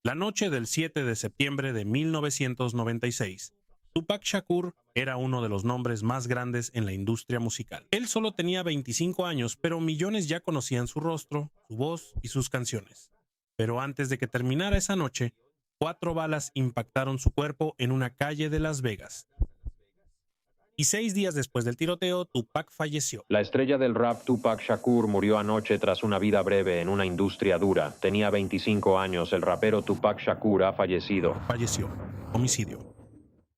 La noche del 7 de septiembre de 1996, Tupac Shakur era uno de los nombres más grandes en la industria musical. Él solo tenía 25 años, pero millones ya conocían su rostro, su voz y sus canciones. Pero antes de que terminara esa noche, 4 balas impactaron su cuerpo en una calle de Las Vegas. Y 6 días después del tiroteo, Tupac falleció. La estrella del rap Tupac Shakur murió anoche tras una vida breve en una industria dura. Tenía 25 años. El rapero Tupac Shakur ha fallecido. Falleció. Homicidio.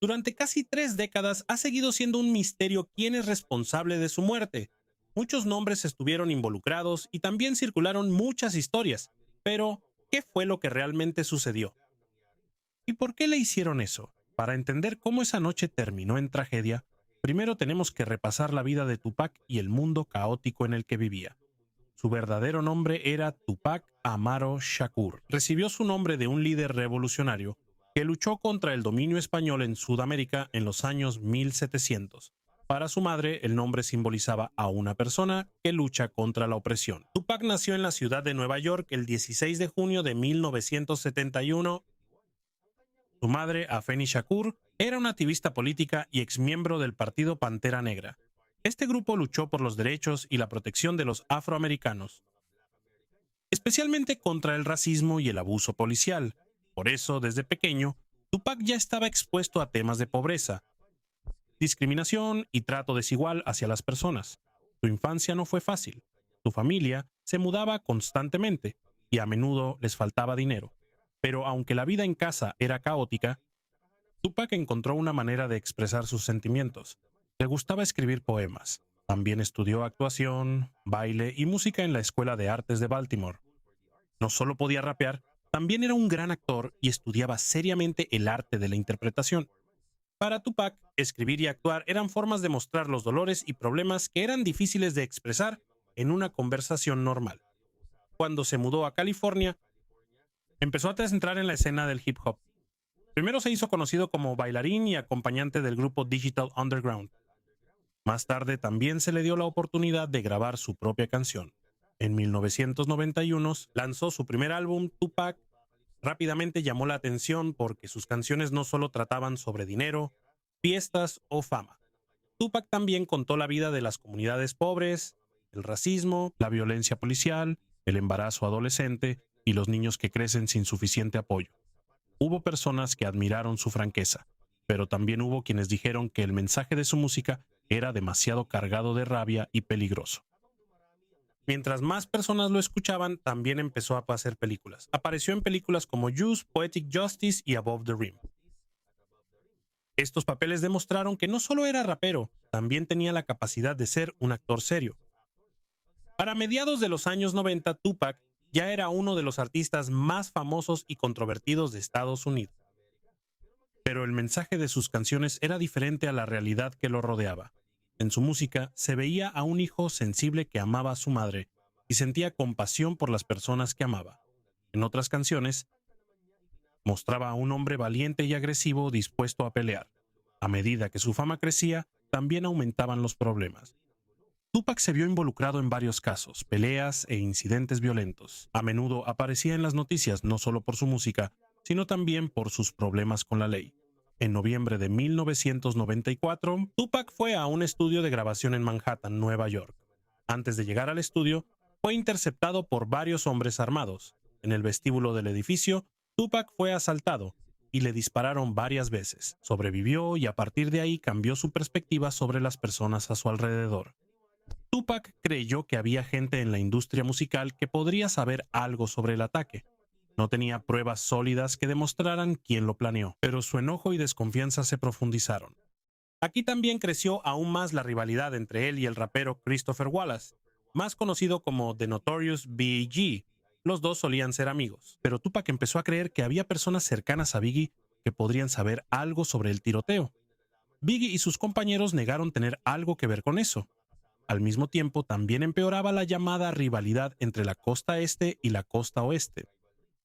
Durante casi 3 décadas ha seguido siendo un misterio quién es responsable de su muerte. Muchos nombres estuvieron involucrados y también circularon muchas historias. Pero, ¿qué fue lo que realmente sucedió? ¿Y por qué le hicieron eso? Para entender cómo esa noche terminó en tragedia, primero tenemos que repasar la vida de Tupac y el mundo caótico en el que vivía. Su verdadero nombre era Tupac Amaru Shakur. Recibió su nombre de un líder revolucionario que luchó contra el dominio español en Sudamérica en los años 1700. Para su madre, el nombre simbolizaba a una persona que lucha contra la opresión. Tupac nació en la ciudad de Nueva York el 16 de junio de 1971. Su madre, Afeni Shakur, era una activista política y exmiembro del partido Pantera Negra. Este grupo luchó por los derechos y la protección de los afroamericanos, especialmente contra el racismo y el abuso policial. Por eso, desde pequeño, Tupac ya estaba expuesto a temas de pobreza, discriminación y trato desigual hacia las personas. Su infancia no fue fácil. Su familia se mudaba constantemente y a menudo les faltaba dinero. Pero aunque la vida en casa era caótica, Tupac encontró una manera de expresar sus sentimientos. Le gustaba escribir poemas. También estudió actuación, baile y música en la Escuela de Artes de Baltimore. No solo podía rapear, también era un gran actor y estudiaba seriamente el arte de la interpretación. Para Tupac, escribir y actuar eran formas de mostrar los dolores y problemas que eran difíciles de expresar en una conversación normal. Cuando se mudó a California, empezó a entrar en la escena del hip hop. Primero se hizo conocido como bailarín y acompañante del grupo Digital Underground. Más tarde también se le dio la oportunidad de grabar su propia canción. En 1991 lanzó su primer álbum, Tupac. Rápidamente llamó la atención porque sus canciones no solo trataban sobre dinero, fiestas o fama. Tupac también contó la vida de las comunidades pobres, el racismo, la violencia policial, el embarazo adolescente y los niños que crecen sin suficiente apoyo. Hubo personas que admiraron su franqueza, pero también hubo quienes dijeron que el mensaje de su música era demasiado cargado de rabia y peligroso. Mientras más personas lo escuchaban, también empezó a hacer películas. Apareció en películas como Juice, Poetic Justice y Above the Rim. Estos papeles demostraron que no solo era rapero, también tenía la capacidad de ser un actor serio. Para mediados de los años 90, Tupac ya era uno de los artistas más famosos y controvertidos de Estados Unidos. Pero el mensaje de sus canciones era diferente a la realidad que lo rodeaba. En su música se veía a un hijo sensible que amaba a su madre y sentía compasión por las personas que amaba. En otras canciones, mostraba a un hombre valiente y agresivo dispuesto a pelear. A medida que su fama crecía, también aumentaban los problemas. Tupac se vio involucrado en varios casos, peleas e incidentes violentos. A menudo aparecía en las noticias no solo por su música, sino también por sus problemas con la ley. En noviembre de 1994, Tupac fue a un estudio de grabación en Manhattan, Nueva York. Antes de llegar al estudio, fue interceptado por varios hombres armados. En el vestíbulo del edificio, Tupac fue asaltado y le dispararon varias veces. Sobrevivió y a partir de ahí cambió su perspectiva sobre las personas a su alrededor. Tupac creyó que había gente en la industria musical que podría saber algo sobre el ataque. No tenía pruebas sólidas que demostraran quién lo planeó, pero su enojo y desconfianza se profundizaron. Aquí también creció aún más la rivalidad entre él y el rapero Christopher Wallace, más conocido como The Notorious B.I.G. Los dos solían ser amigos, pero Tupac empezó a creer que había personas cercanas a Biggie que podrían saber algo sobre el tiroteo. Biggie y sus compañeros negaron tener algo que ver con eso. Al mismo tiempo, también empeoraba la llamada rivalidad entre la costa este y la costa oeste.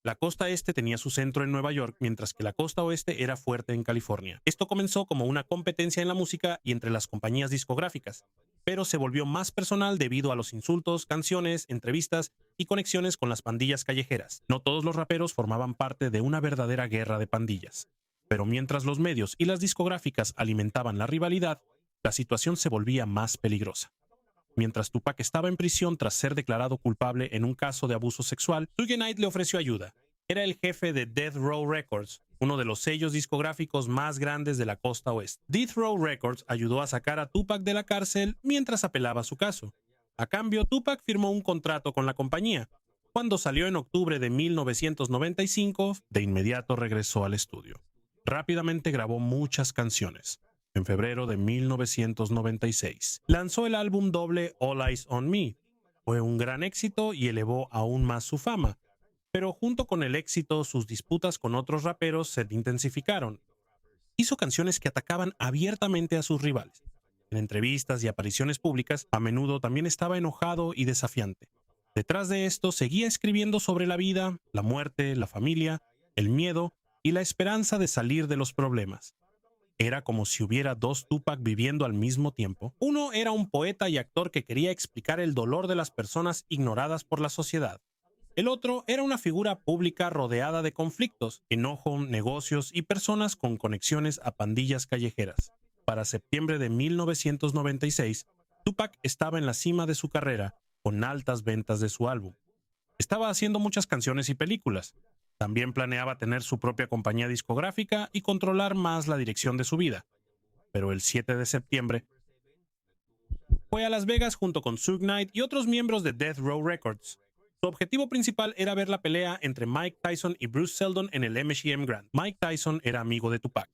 La costa este tenía su centro en Nueva York, mientras que la costa oeste era fuerte en California. Esto comenzó como una competencia en la música y entre las compañías discográficas, pero se volvió más personal debido a los insultos, canciones, entrevistas y conexiones con las pandillas callejeras. No todos los raperos formaban parte de una verdadera guerra de pandillas. Pero mientras los medios y las discográficas alimentaban la rivalidad, la situación se volvía más peligrosa. Mientras Tupac estaba en prisión tras ser declarado culpable en un caso de abuso sexual, Suge Knight le ofreció ayuda. Era el jefe de Death Row Records, uno de los sellos discográficos más grandes de la costa oeste. Death Row Records ayudó a sacar a Tupac de la cárcel mientras apelaba su caso. A cambio, Tupac firmó un contrato con la compañía. Cuando salió en octubre de 1995, de inmediato regresó al estudio. Rápidamente grabó muchas canciones. En febrero de 1996, lanzó el álbum doble All Eyes on Me. Fue un gran éxito y elevó aún más su fama. Pero junto con el éxito, sus disputas con otros raperos se intensificaron. Hizo canciones que atacaban abiertamente a sus rivales. En entrevistas y apariciones públicas, a menudo también estaba enojado y desafiante. Detrás de esto, seguía escribiendo sobre la vida, la muerte, la familia, el miedo y la esperanza de salir de los problemas. Era como si hubiera dos Tupac viviendo al mismo tiempo. Uno era un poeta y actor que quería explicar el dolor de las personas ignoradas por la sociedad. El otro era una figura pública rodeada de conflictos, enojo, negocios y personas con conexiones a pandillas callejeras. Para septiembre de 1996, Tupac estaba en la cima de su carrera, con altas ventas de su álbum. Estaba haciendo muchas canciones y películas. También planeaba tener su propia compañía discográfica y controlar más la dirección de su vida. Pero el 7 de septiembre fue a Las Vegas junto con Suge Knight y otros miembros de Death Row Records. Su objetivo principal era ver la pelea entre Mike Tyson y Bruce Seldon en el MGM Grand. Mike Tyson era amigo de Tupac,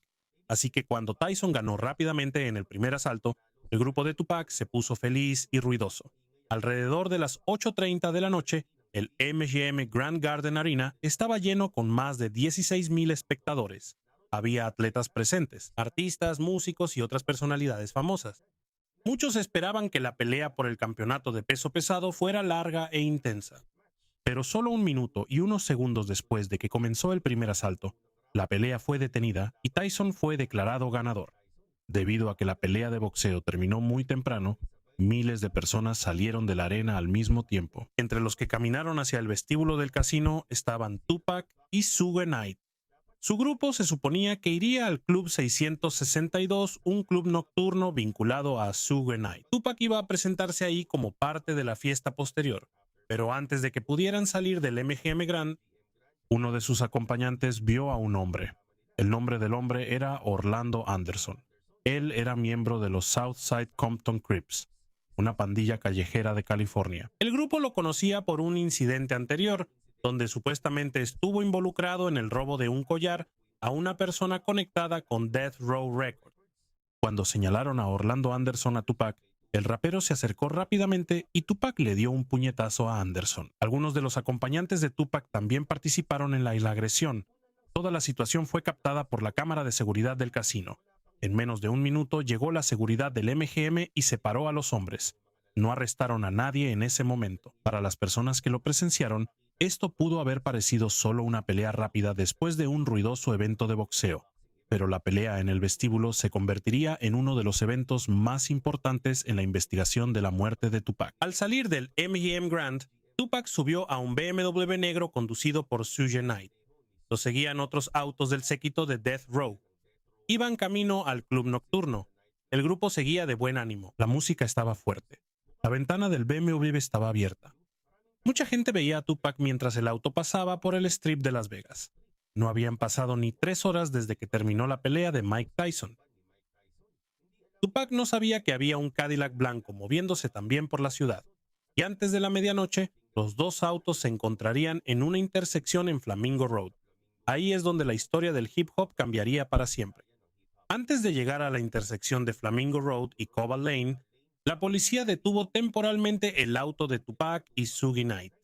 así que cuando Tyson ganó rápidamente en el primer asalto, el grupo de Tupac se puso feliz y ruidoso. Alrededor de las 8:30 de la noche, el MGM Grand Garden Arena estaba lleno con más de 16,000 espectadores. Había atletas presentes, artistas, músicos y otras personalidades famosas. Muchos esperaban que la pelea por el campeonato de peso pesado fuera larga e intensa. Pero solo 1 minuto y unos segundos después de que comenzó el primer asalto, la pelea fue detenida y Tyson fue declarado ganador. Debido a que la pelea de boxeo terminó muy temprano, miles de personas salieron de la arena al mismo tiempo. Entre los que caminaron hacia el vestíbulo del casino estaban Tupac y Suge Knight. Su grupo se suponía que iría al Club 662, un club nocturno vinculado a Suge Knight. Tupac iba a presentarse ahí como parte de la fiesta posterior, pero antes de que pudieran salir del MGM Grand, uno de sus acompañantes vio a un hombre. El nombre del hombre era Orlando Anderson. Él era miembro de los Southside Compton Crips, una pandilla callejera de California. El grupo lo conocía por un incidente anterior, donde supuestamente estuvo involucrado en el robo de un collar a una persona conectada con Death Row Records. Cuando señalaron a Orlando Anderson a Tupac, el rapero se acercó rápidamente y Tupac le dio un puñetazo a Anderson. Algunos de los acompañantes de Tupac también participaron en la agresión. Toda la situación fue captada por la cámara de seguridad del casino. En menos de 1 minuto llegó la seguridad del MGM y separó a los hombres. No arrestaron a nadie en ese momento. Para las personas que lo presenciaron, esto pudo haber parecido solo una pelea rápida después de un ruidoso evento de boxeo. Pero la pelea en el vestíbulo se convertiría en uno de los eventos más importantes en la investigación de la muerte de Tupac. Al salir del MGM Grand, Tupac subió a un BMW negro conducido por Suge Knight. Lo seguían otros autos del séquito de Death Row. Iban camino al club nocturno. El grupo seguía de buen ánimo. La música estaba fuerte. La ventana del BMW estaba abierta. Mucha gente veía a Tupac mientras el auto pasaba por el strip de Las Vegas. No habían pasado ni 3 horas desde que terminó la pelea de Mike Tyson. Tupac no sabía que había un Cadillac blanco moviéndose también por la ciudad, y antes de la medianoche, los dos autos se encontrarían en una intersección en Flamingo Road. Ahí es donde la historia del hip hop cambiaría para siempre. Antes de llegar a la intersección de Flamingo Road y Cobalt Lane, la policía detuvo temporalmente el auto de Tupac y Suge Knight.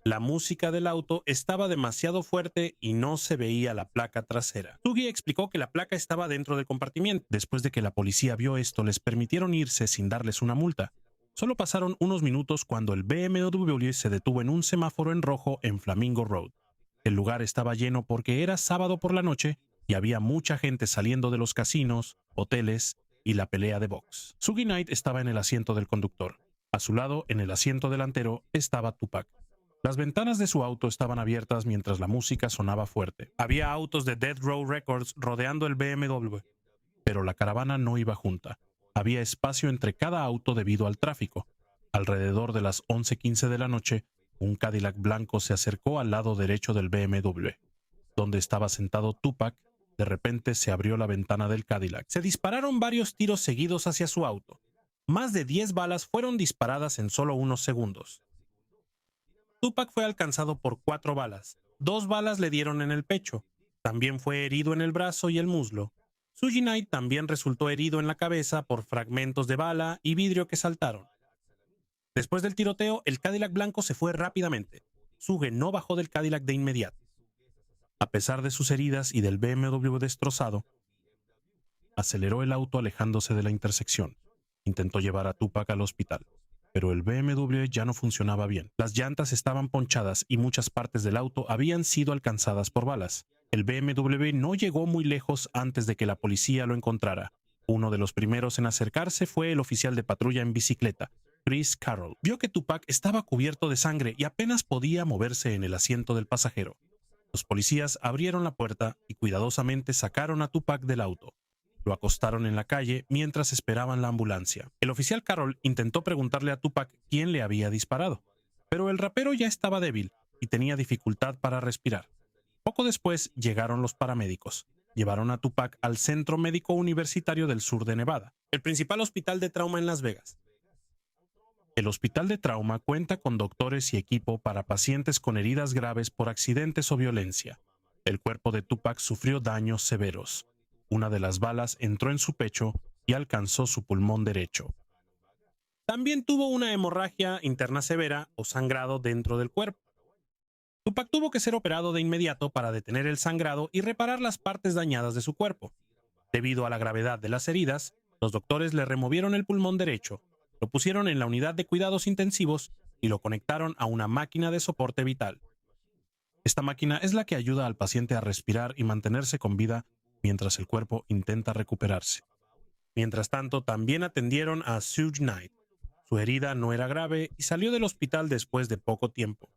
La música del auto estaba demasiado fuerte y no se veía la placa trasera. Suge explicó que la placa estaba dentro del compartimiento. Después de que la policía vio esto, les permitieron irse sin darles una multa. Solo pasaron unos minutos cuando el BMW se detuvo en un semáforo en rojo en Flamingo Road. El lugar estaba lleno porque era sábado por la noche y había mucha gente saliendo de los casinos, hoteles y la pelea de box. Suge Knight estaba en el asiento del conductor. A su lado, en el asiento delantero, estaba Tupac. Las ventanas de su auto estaban abiertas mientras la música sonaba fuerte. Había autos de Death Row Records rodeando el BMW, pero la caravana no iba junta. Había espacio entre cada auto debido al tráfico. Alrededor de las 11:15 de la noche, un Cadillac blanco se acercó al lado derecho del BMW. Donde estaba sentado Tupac, de repente se abrió la ventana del Cadillac. Se dispararon varios tiros seguidos hacia su auto. Más de 10 balas fueron disparadas en solo unos segundos. Tupac fue alcanzado por 4 balas. 2 balas le dieron en el pecho. También fue herido en el brazo y el muslo. Suge Knight también resultó herido en la cabeza por fragmentos de bala y vidrio que saltaron. Después del tiroteo, el Cadillac blanco se fue rápidamente. Suge no bajó del Cadillac de inmediato. A pesar de sus heridas y del BMW destrozado, aceleró el auto alejándose de la intersección. Intentó llevar a Tupac al hospital, pero el BMW ya no funcionaba bien. Las llantas estaban ponchadas y muchas partes del auto habían sido alcanzadas por balas. El BMW no llegó muy lejos antes de que la policía lo encontrara. Uno de los primeros en acercarse fue el oficial de patrulla en bicicleta, Chris Carroll. Vio que Tupac estaba cubierto de sangre y apenas podía moverse en el asiento del pasajero. Los policías abrieron la puerta y cuidadosamente sacaron a Tupac del auto. Lo acostaron en la calle mientras esperaban la ambulancia. El oficial Carroll intentó preguntarle a Tupac quién le había disparado, pero el rapero ya estaba débil y tenía dificultad para respirar. Poco después llegaron los paramédicos. Llevaron a Tupac al Centro Médico Universitario del Sur de Nevada, el principal hospital de trauma en Las Vegas. El hospital de trauma cuenta con doctores y equipo para pacientes con heridas graves por accidentes o violencia. El cuerpo de Tupac sufrió daños severos. Una de las balas entró en su pecho y alcanzó su pulmón derecho. También tuvo una hemorragia interna severa o sangrado dentro del cuerpo. Tupac tuvo que ser operado de inmediato para detener el sangrado y reparar las partes dañadas de su cuerpo. Debido a la gravedad de las heridas, los doctores le removieron el pulmón derecho, lo pusieron en la unidad de cuidados intensivos y lo conectaron a una máquina de soporte vital. Esta máquina es la que ayuda al paciente a respirar y mantenerse con vida mientras el cuerpo intenta recuperarse. Mientras tanto, también atendieron a Suge Knight. Su herida no era grave y salió del hospital después de poco tiempo.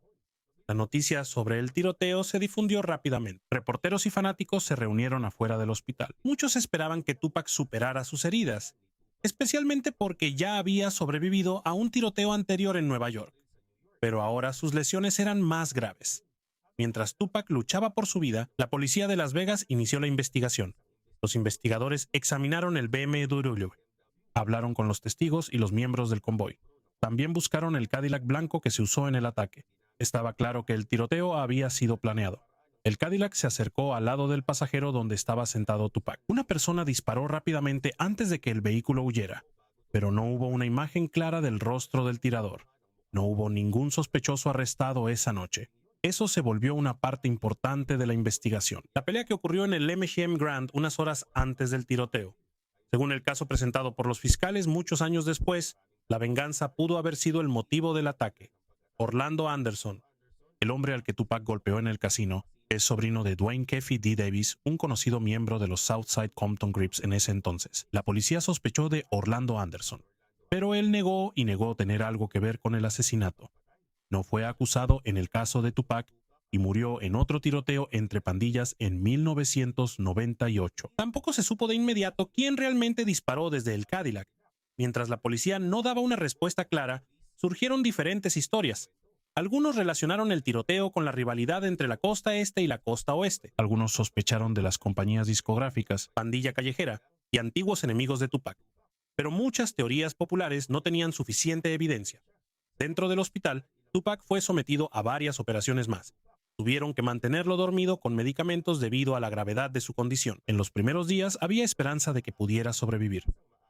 La noticia sobre el tiroteo se difundió rápidamente. Reporteros y fanáticos se reunieron afuera del hospital. Muchos esperaban que Tupac superara sus heridas, especialmente porque ya había sobrevivido a un tiroteo anterior en Nueva York. Pero ahora sus lesiones eran más graves. Mientras Tupac luchaba por su vida, la policía de Las Vegas inició la investigación. Los investigadores examinaron el BMW, hablaron con los testigos y los miembros del convoy. También buscaron el Cadillac blanco que se usó en el ataque. Estaba claro que el tiroteo había sido planeado. El Cadillac se acercó al lado del pasajero donde estaba sentado Tupac. Una persona disparó rápidamente antes de que el vehículo huyera, pero no hubo una imagen clara del rostro del tirador. No hubo ningún sospechoso arrestado esa noche. Eso se volvió una parte importante de la investigación. La pelea que ocurrió en el MGM Grand unas horas antes del tiroteo. Según el caso presentado por los fiscales, muchos años después, la venganza pudo haber sido el motivo del ataque. Orlando Anderson, el hombre al que Tupac golpeó en el casino, es sobrino de Dwayne Keffe D. Davis, un conocido miembro de los Southside Compton Crips en ese entonces. La policía sospechó de Orlando Anderson, pero él negó tener algo que ver con el asesinato. No fue acusado en el caso de Tupac y murió en otro tiroteo entre pandillas en 1998. Tampoco se supo de inmediato quién realmente disparó desde el Cadillac. Mientras la policía no daba una respuesta clara, surgieron diferentes historias. Algunos relacionaron el tiroteo con la rivalidad entre la costa este y la costa oeste. Algunos sospecharon de las compañías discográficas, pandilla callejera y antiguos enemigos de Tupac. Pero muchas teorías populares no tenían suficiente evidencia. Dentro del hospital, Tupac fue sometido a varias operaciones más. Tuvieron que mantenerlo dormido con medicamentos debido a la gravedad de su condición. En los primeros días había esperanza de que pudiera sobrevivir.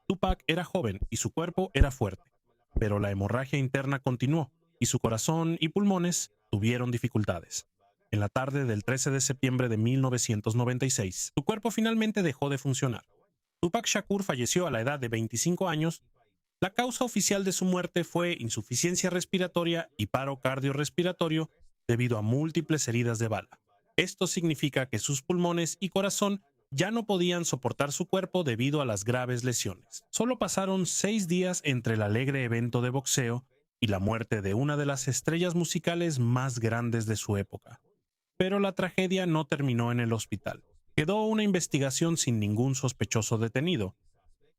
Tupac era joven y su cuerpo era fuerte, pero la hemorragia interna continuó y su corazón y pulmones tuvieron dificultades. En la tarde del 13 de septiembre de 1996, su cuerpo finalmente dejó de funcionar. Tupac Shakur falleció a la edad de 25 años. La causa oficial de su muerte fue insuficiencia respiratoria y paro cardiorrespiratorio debido a múltiples heridas de bala. Esto significa que sus pulmones y corazón ya no podían soportar su cuerpo debido a las graves lesiones. Solo pasaron 6 días entre el alegre evento de boxeo y la muerte de una de las estrellas musicales más grandes de su época. Pero la tragedia no terminó en el hospital. Quedó una investigación sin ningún sospechoso detenido,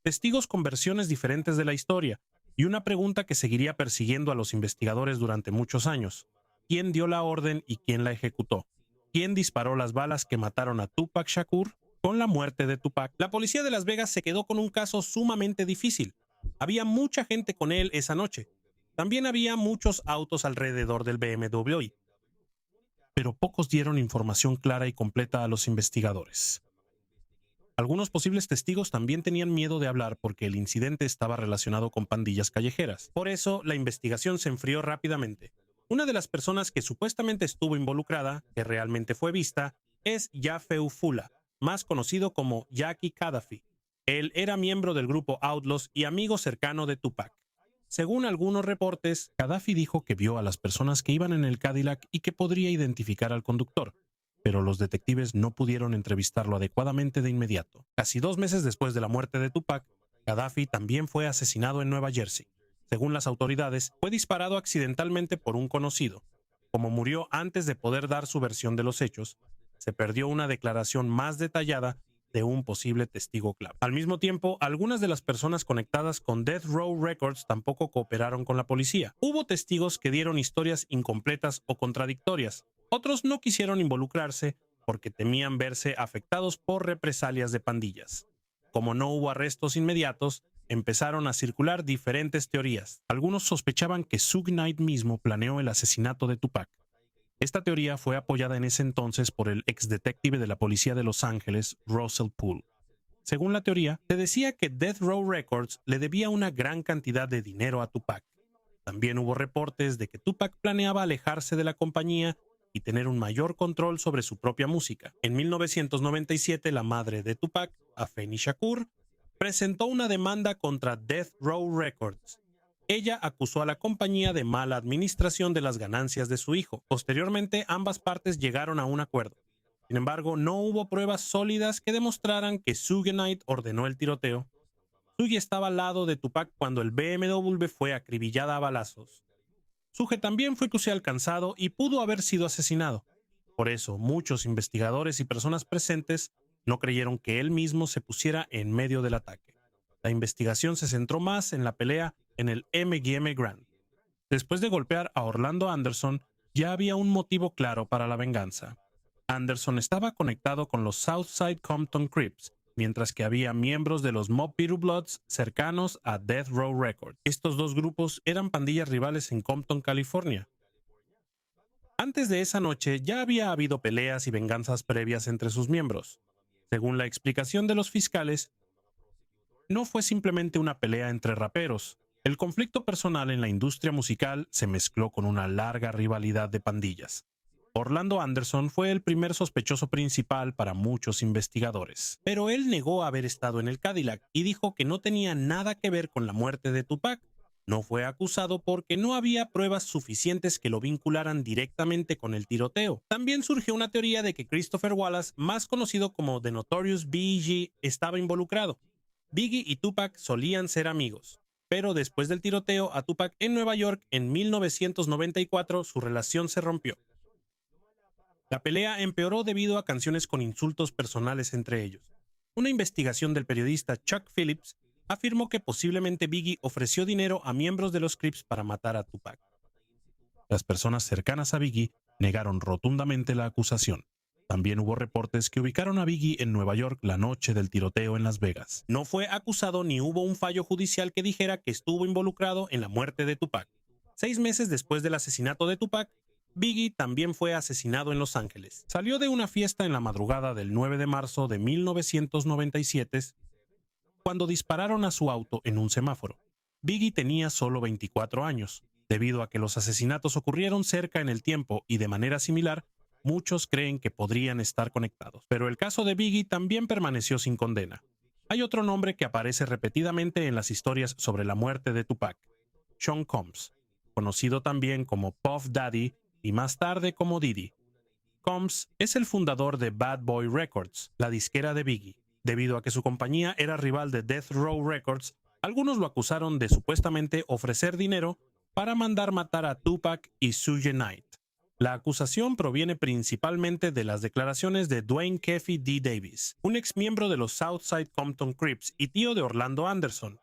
testigos con versiones diferentes de la historia y una pregunta que seguiría persiguiendo a los investigadores durante muchos años. ¿Quién dio la orden y quién la ejecutó? ¿Quién disparó las balas que mataron a Tupac Shakur? Con la muerte de Tupac, la policía de Las Vegas se quedó con un caso sumamente difícil. Había mucha gente con él esa noche. También había muchos autos alrededor del BMW, pero pocos dieron información clara y completa a los investigadores. Algunos posibles testigos también tenían miedo de hablar porque el incidente estaba relacionado con pandillas callejeras. Por eso, la investigación se enfrió rápidamente. Una de las personas que supuestamente estuvo involucrada, que realmente fue vista, es Yaffe Ufula, más conocido como Jackie Gaddafi. Él era miembro del grupo Outlaws y amigo cercano de Tupac. Según algunos reportes, Gaddafi dijo que vio a las personas que iban en el Cadillac y que podría identificar al conductor, pero los detectives no pudieron entrevistarlo adecuadamente de inmediato. Casi 2 meses después de la muerte de Tupac, Gaddafi también fue asesinado en Nueva Jersey. Según las autoridades, fue disparado accidentalmente por un conocido. Como murió antes de poder dar su versión de los hechos, se perdió una declaración más detallada de un posible testigo clave. Al mismo tiempo, algunas de las personas conectadas con Death Row Records tampoco cooperaron con la policía. Hubo testigos que dieron historias incompletas o contradictorias. Otros no quisieron involucrarse porque temían verse afectados por represalias de pandillas. Como no hubo arrestos inmediatos, empezaron a circular diferentes teorías. Algunos sospechaban que Suge Knight mismo planeó el asesinato de Tupac. Esta teoría fue apoyada en ese entonces por el exdetective de la policía de Los Ángeles, Russell Poole. Según la teoría, se decía que Death Row Records le debía una gran cantidad de dinero a Tupac. También hubo reportes de que Tupac planeaba alejarse de la compañía y tener un mayor control sobre su propia música. En 1997, la madre de Tupac, Afeni Shakur, presentó una demanda contra Death Row Records. Ella acusó a la compañía de mala administración de las ganancias de su hijo. Posteriormente, ambas partes llegaron a un acuerdo. Sin embargo, no hubo pruebas sólidas que demostraran que Suge Knight ordenó el tiroteo. Suge estaba al lado de Tupac cuando el BMW fue acribillada a balazos. Suge también fue alcanzado y pudo haber sido asesinado. Por eso, muchos investigadores y personas presentes no creyeron que él mismo se pusiera en medio del ataque. La investigación se centró más en la pelea en el MGM Grand. Después de golpear a Orlando Anderson, ya había un motivo claro para la venganza. Anderson estaba conectado con los Southside Compton Crips, mientras que había miembros de los Mob Piru Bloods cercanos a Death Row Records. Estos dos grupos eran pandillas rivales en Compton, California. Antes de esa noche ya había habido peleas y venganzas previas entre sus miembros. Según la explicación de los fiscales, no fue simplemente una pelea entre raperos. El conflicto personal en la industria musical se mezcló con una larga rivalidad de pandillas. Orlando Anderson fue el primer sospechoso principal para muchos investigadores, pero él negó haber estado en el Cadillac y dijo que no tenía nada que ver con la muerte de Tupac. No fue acusado porque no había pruebas suficientes que lo vincularan directamente con el tiroteo. También surgió una teoría de que Christopher Wallace, más conocido como The Notorious B.I.G., estaba involucrado. Biggie y Tupac solían ser amigos, pero después del tiroteo a Tupac en Nueva York en 1994, su relación se rompió. La pelea empeoró debido a canciones con insultos personales entre ellos. Una investigación del periodista Chuck Phillips afirmó que posiblemente Biggie ofreció dinero a miembros de los Crips para matar a Tupac. Las personas cercanas a Biggie negaron rotundamente la acusación. También hubo reportes que ubicaron a Biggie en Nueva York la noche del tiroteo en Las Vegas. No fue acusado ni hubo un fallo judicial que dijera que estuvo involucrado en la muerte de Tupac. 6 meses después del asesinato de Tupac, Biggie también fue asesinado en Los Ángeles. Salió de una fiesta en la madrugada del 9 de marzo de 1997 cuando dispararon a su auto en un semáforo. Biggie tenía solo 24 años. Debido a que los asesinatos ocurrieron cerca en el tiempo y de manera similar, muchos creen que podrían estar conectados. Pero el caso de Biggie también permaneció sin condena. Hay otro nombre que aparece repetidamente en las historias sobre la muerte de Tupac: Sean Combs, conocido también como Puff Daddy y más tarde como Diddy. Combs es el fundador de Bad Boy Records, la disquera de Biggie. Debido a que su compañía era rival de Death Row Records, algunos lo acusaron de supuestamente ofrecer dinero para mandar matar a Tupac y Suge Knight. La acusación proviene principalmente de las declaraciones de Dwayne Keffe D. Davis, un exmiembro de los Southside Compton Crips y tío de Orlando Anderson.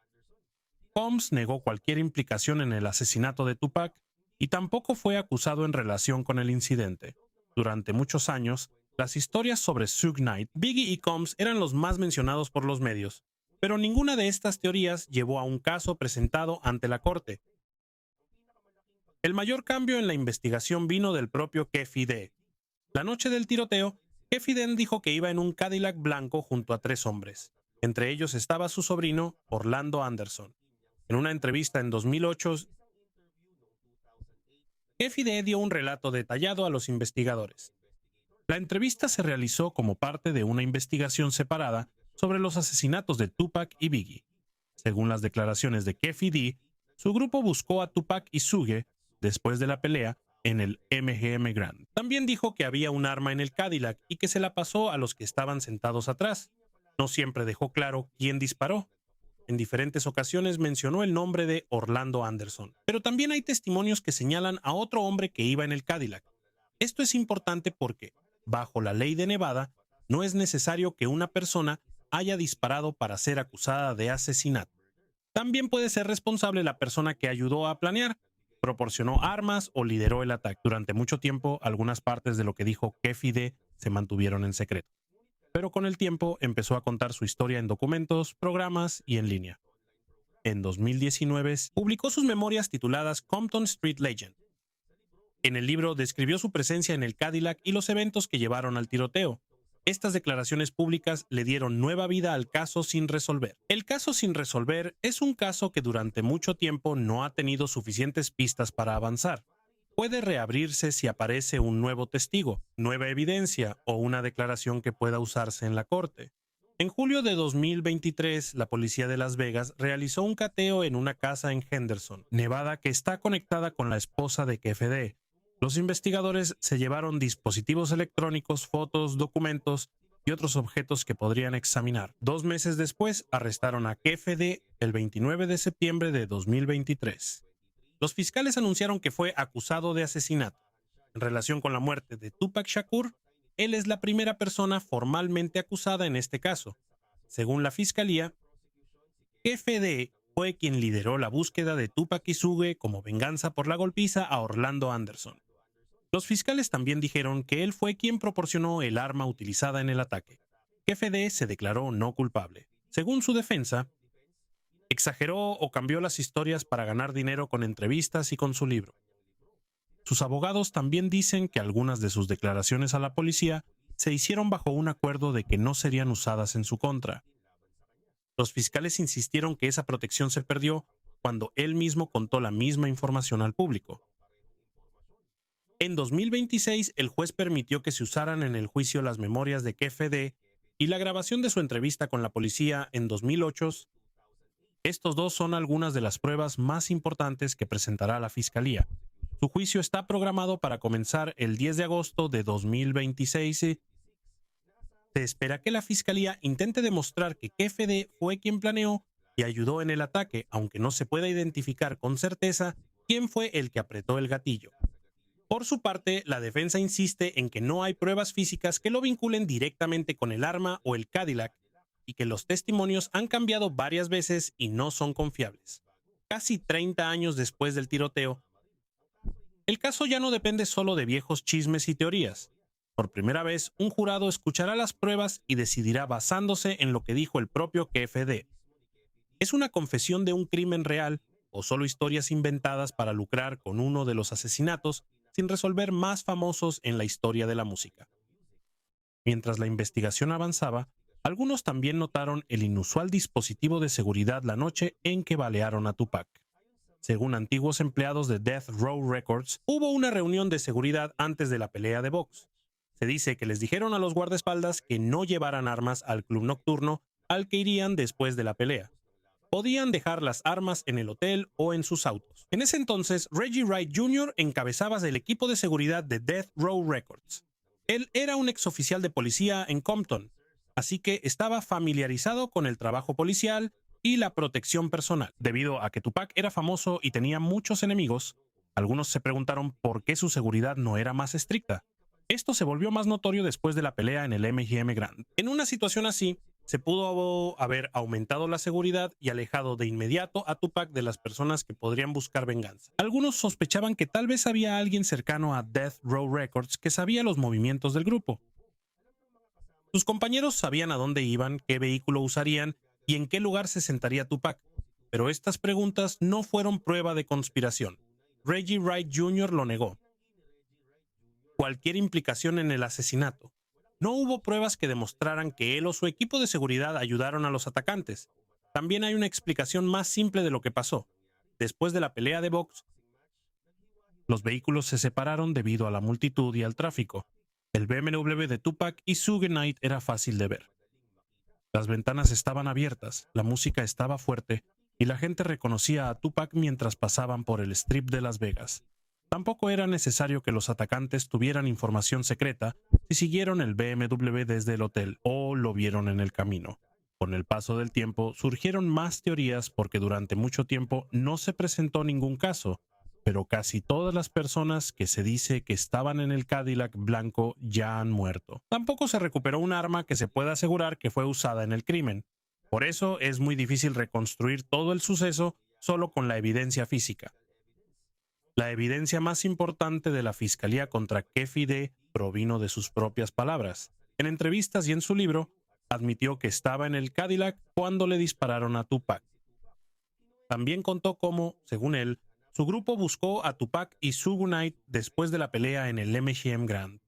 Combs negó cualquier implicación en el asesinato de Tupac y tampoco fue acusado en relación con el incidente. Durante muchos años, las historias sobre Suge Knight, Biggie y Combs eran los más mencionados por los medios, pero ninguna de estas teorías llevó a un caso presentado ante la corte. El mayor cambio en la investigación vino del propio Keffe D. La noche del tiroteo, Keffe D dijo que iba en un Cadillac blanco junto a 3 hombres. Entre ellos estaba su sobrino, Orlando Anderson. En una entrevista en 2008, Keffe D dio un relato detallado a los investigadores. La entrevista se realizó como parte de una investigación separada sobre los asesinatos de Tupac y Biggie. Según las declaraciones de Keffe D, su grupo buscó a Tupac y Suge después de la pelea en el MGM Grand. También dijo que había un arma en el Cadillac y que se la pasó a los que estaban sentados atrás. No siempre dejó claro quién disparó. En diferentes ocasiones mencionó el nombre de Orlando Anderson. Pero también hay testimonios que señalan a otro hombre que iba en el Cadillac. Esto es importante porque, bajo la ley de Nevada, no es necesario que una persona haya disparado para ser acusada de asesinato. También puede ser responsable la persona que ayudó a planear, proporcionó armas o lideró el ataque. Durante mucho tiempo, algunas partes de lo que dijo Keffe D se mantuvieron en secreto. Pero con el tiempo empezó a contar su historia en documentos, programas y en línea. En 2019, publicó sus memorias tituladas Compton Street Legend. En el libro describió su presencia en el Cadillac y los eventos que llevaron al tiroteo. Estas declaraciones públicas le dieron nueva vida al caso sin resolver. El caso sin resolver es un caso que durante mucho tiempo no ha tenido suficientes pistas para avanzar. Puede reabrirse si aparece un nuevo testigo, nueva evidencia o una declaración que pueda usarse en la corte. En julio de 2023, la policía de Las Vegas realizó un cateo en una casa en Henderson, Nevada, que está conectada con la esposa de Keffe D. Los investigadores se llevaron dispositivos electrónicos, fotos, documentos y otros objetos que podrían examinar. 2 meses después, arrestaron a Keffe D el 29 de septiembre de 2023. Los fiscales anunciaron que fue acusado de asesinato. En relación con la muerte de Tupac Shakur, él es la primera persona formalmente acusada en este caso. Según la fiscalía, Keffe D fue quien lideró la búsqueda de Tupac y Suge como venganza por la golpiza a Orlando Anderson. Los fiscales también dijeron que él fue quien proporcionó el arma utilizada en el ataque. Keffe D se declaró no culpable. Según su defensa, exageró o cambió las historias para ganar dinero con entrevistas y con su libro. Sus abogados también dicen que algunas de sus declaraciones a la policía se hicieron bajo un acuerdo de que no serían usadas en su contra. Los fiscales insistieron que esa protección se perdió cuando él mismo contó la misma información al público. En 2026, el juez permitió que se usaran en el juicio las memorias de Keffe D y la grabación de su entrevista con la policía en 2008. Estos dos son algunas de las pruebas más importantes que presentará la fiscalía. Su juicio está programado para comenzar el 10 de agosto de 2026. Se espera que la fiscalía intente demostrar que Keffe D fue quien planeó y ayudó en el ataque, aunque no se pueda identificar con certeza quién fue el que apretó el gatillo. Por su parte, la defensa insiste en que no hay pruebas físicas que lo vinculen directamente con el arma o el Cadillac y que los testimonios han cambiado varias veces y no son confiables. Casi 30 años después del tiroteo, el caso ya no depende solo de viejos chismes y teorías. Por primera vez, un jurado escuchará las pruebas y decidirá basándose en lo que dijo el propio Keffe D. ¿Es una confesión de un crimen real o solo historias inventadas para lucrar con uno de los asesinatos sin resolver más famosos en la historia de la música? Mientras la investigación avanzaba, algunos también notaron el inusual dispositivo de seguridad la noche en que balearon a Tupac. Según antiguos empleados de Death Row Records, hubo una reunión de seguridad antes de la pelea de box. Se dice que les dijeron a los guardaespaldas que no llevaran armas al club nocturno al que irían después de la pelea. Podían dejar las armas en el hotel o en sus autos. En ese entonces, Reggie Wright Jr. encabezaba el equipo de seguridad de Death Row Records. Él era un exoficial de policía en Compton, así que estaba familiarizado con el trabajo policial y la protección personal. Debido a que Tupac era famoso y tenía muchos enemigos, algunos se preguntaron por qué su seguridad no era más estricta. Esto se volvió más notorio después de la pelea en el M&M Grand. En una situación así, se pudo haber aumentado la seguridad y alejado de inmediato a Tupac de las personas que podrían buscar venganza. Algunos sospechaban que tal vez había alguien cercano a Death Row Records que sabía los movimientos del grupo. Sus compañeros sabían a dónde iban, qué vehículo usarían y en qué lugar se sentaría Tupac, pero estas preguntas no fueron prueba de conspiración. Reggie Wright Jr. lo negó. Cualquier implicación en el asesinato. No hubo pruebas que demostraran que él o su equipo de seguridad ayudaron a los atacantes. También hay una explicación más simple de lo que pasó. Después de la pelea de box, los vehículos se separaron debido a la multitud y al tráfico. El BMW de Tupac y Suge Knight era fácil de ver. Las ventanas estaban abiertas, la música estaba fuerte y la gente reconocía a Tupac mientras pasaban por el strip de Las Vegas. Tampoco era necesario que los atacantes tuvieran información secreta si siguieron el BMW desde el hotel o lo vieron en el camino. Con el paso del tiempo surgieron más teorías porque durante mucho tiempo no se presentó ningún caso, pero casi todas las personas que se dice que estaban en el Cadillac blanco ya han muerto. Tampoco se recuperó un arma que se pueda asegurar que fue usada en el crimen. Por eso es muy difícil reconstruir todo el suceso solo con la evidencia física. La evidencia más importante de la fiscalía contra Keffe D provino de sus propias palabras. En entrevistas y en su libro, admitió que estaba en el Cadillac cuando le dispararon a Tupac. También contó cómo, según él, su grupo buscó a Tupac y Suge Knight después de la pelea en el M&M Grand.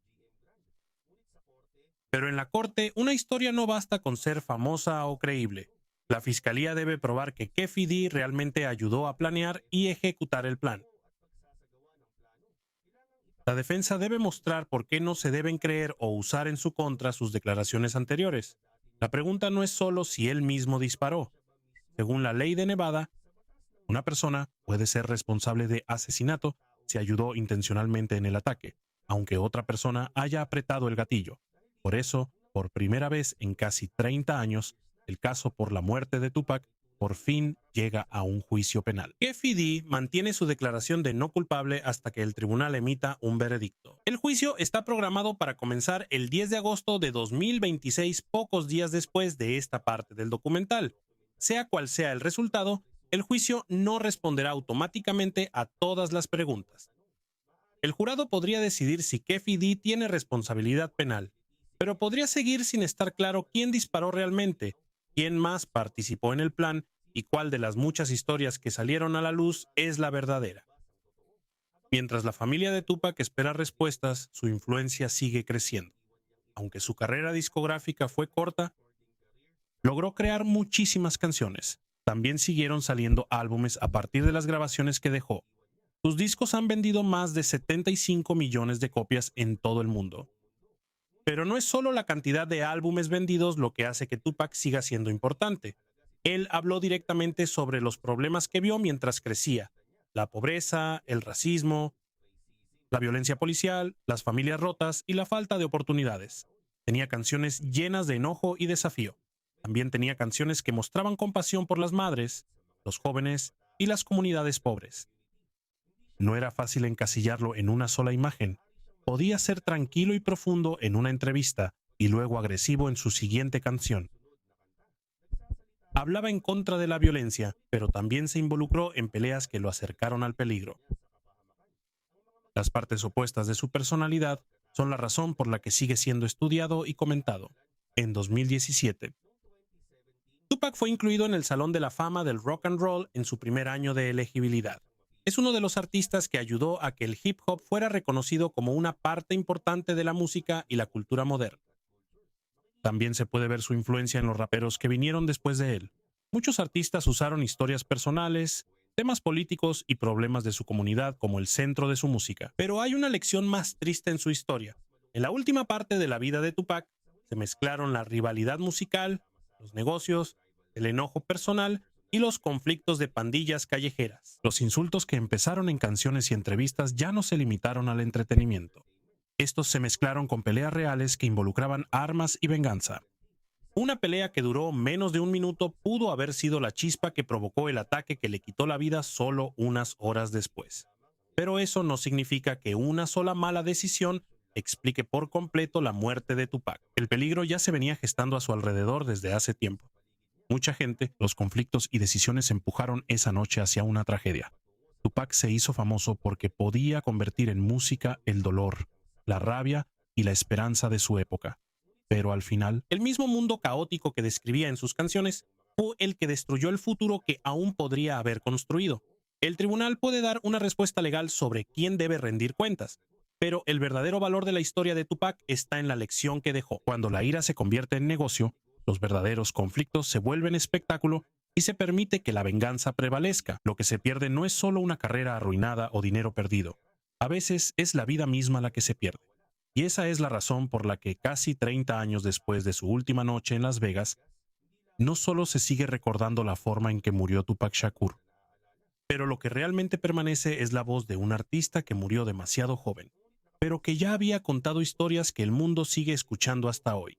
Pero en la corte, una historia no basta con ser famosa o creíble. La fiscalía debe probar que Keffe D realmente ayudó a planear y ejecutar el plan. La defensa debe mostrar por qué no se deben creer o usar en su contra sus declaraciones anteriores. La pregunta no es solo si él mismo disparó. Según la ley de Nevada, una persona puede ser responsable de asesinato si ayudó intencionalmente en el ataque, aunque otra persona haya apretado el gatillo. Por eso, por primera vez en casi 30 años, el caso por la muerte de Tupac por fin llega a un juicio penal. Keffe D mantiene su declaración de no culpable hasta que el tribunal emita un veredicto. El juicio está programado para comenzar el 10 de agosto de 2026, pocos días después de esta parte del documental. Sea cual sea el resultado, el juicio no responderá automáticamente a todas las preguntas. El jurado podría decidir si Keffe D tiene responsabilidad penal, pero podría seguir sin estar claro quién disparó realmente, quién más participó en el plan y cuál de las muchas historias que salieron a la luz es la verdadera. Mientras la familia de Tupac espera respuestas, su influencia sigue creciendo. Aunque su carrera discográfica fue corta, logró crear muchísimas canciones. También siguieron saliendo álbumes a partir de las grabaciones que dejó. Sus discos han vendido más de 75 millones de copias en todo el mundo. Pero no es solo la cantidad de álbumes vendidos lo que hace que Tupac siga siendo importante. Él habló directamente sobre los problemas que vio mientras crecía: la pobreza, el racismo, la violencia policial, las familias rotas y la falta de oportunidades. Tenía canciones llenas de enojo y desafío. También tenía canciones que mostraban compasión por las madres, los jóvenes y las comunidades pobres. No era fácil encasillarlo en una sola imagen. Podía ser tranquilo y profundo en una entrevista y luego agresivo en su siguiente canción. Hablaba en contra de la violencia, pero también se involucró en peleas que lo acercaron al peligro. Las partes opuestas de su personalidad son la razón por la que sigue siendo estudiado y comentado. En 2017, Tupac fue incluido en el Salón de la Fama del Rock and Roll en su primer año de elegibilidad. Es uno de los artistas que ayudó a que el hip hop fuera reconocido como una parte importante de la música y la cultura moderna. También se puede ver su influencia en los raperos que vinieron después de él. Muchos artistas usaron historias personales, temas políticos y problemas de su comunidad como el centro de su música. Pero hay una lección más triste en su historia. En la última parte de la vida de Tupac se mezclaron la rivalidad musical, los negocios, el enojo personal y los conflictos de pandillas callejeras. Los insultos que empezaron en canciones y entrevistas ya no se limitaron al entretenimiento. Estos se mezclaron con peleas reales que involucraban armas y venganza. Una pelea que duró menos de un minuto pudo haber sido la chispa que provocó el ataque que le quitó la vida solo unas horas después. Pero eso no significa que una sola mala decisión explique por completo la muerte de Tupac. El peligro ya se venía gestando a su alrededor desde hace tiempo. Mucha gente, los conflictos y decisiones empujaron esa noche hacia una tragedia. Tupac se hizo famoso porque podía convertir en música el dolor, la rabia y la esperanza de su época. Pero al final, el mismo mundo caótico que describía en sus canciones fue el que destruyó el futuro que aún podría haber construido. El tribunal puede dar una respuesta legal sobre quién debe rendir cuentas, pero el verdadero valor de la historia de Tupac está en la lección que dejó. Cuando la ira se convierte en negocio, los verdaderos conflictos se vuelven espectáculo y se permite que la venganza prevalezca. Lo que se pierde no es solo una carrera arruinada o dinero perdido. A veces es la vida misma la que se pierde. Y esa es la razón por la que casi 30 años después de su última noche en Las Vegas, no solo se sigue recordando la forma en que murió Tupac Shakur, pero lo que realmente permanece es la voz de un artista que murió demasiado joven, pero que ya había contado historias que el mundo sigue escuchando hasta hoy.